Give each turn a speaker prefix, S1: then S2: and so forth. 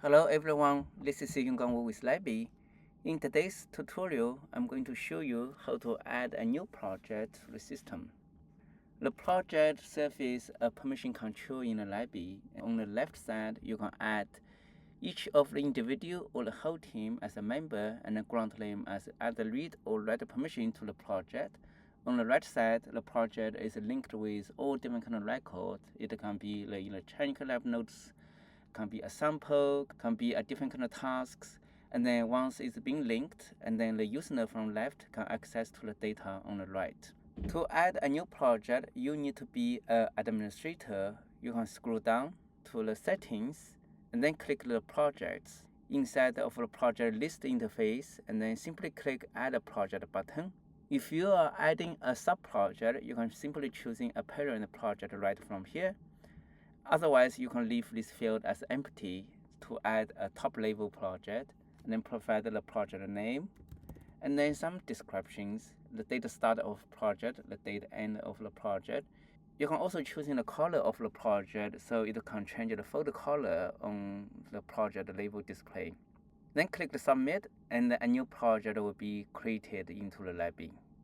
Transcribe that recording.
S1: Hello everyone, this is Yungang with Labii. In today's tutorial, I'm going to show you how to add a new project to the system. The project serves a permission control in the Labii. On the left side, you can add each of the individual or the whole team as a member and grant them as either read or write permission to the project. On the right side, the project is linked with all different kind of records. It can be the electronic lab notes, can be a sample, can be a different kind of tasks. And then once it's been linked, and then the user from left can access to the data on the right. To add a new project, you need to be an administrator. You can scroll down to the settings and then click the projects. Inside of the project list interface, and then simply click add a project button. If you are adding a sub-project, you can simply choosing a parent project right from here. Otherwise, you can leave this field as empty to add a top-level project, and then provide the project name, and then some descriptions, the date start of project, the date end of the project. You can also choose the color of the project, so it can change the folder color on the project label display. Then click the submit, and a new project will be created into the Labii.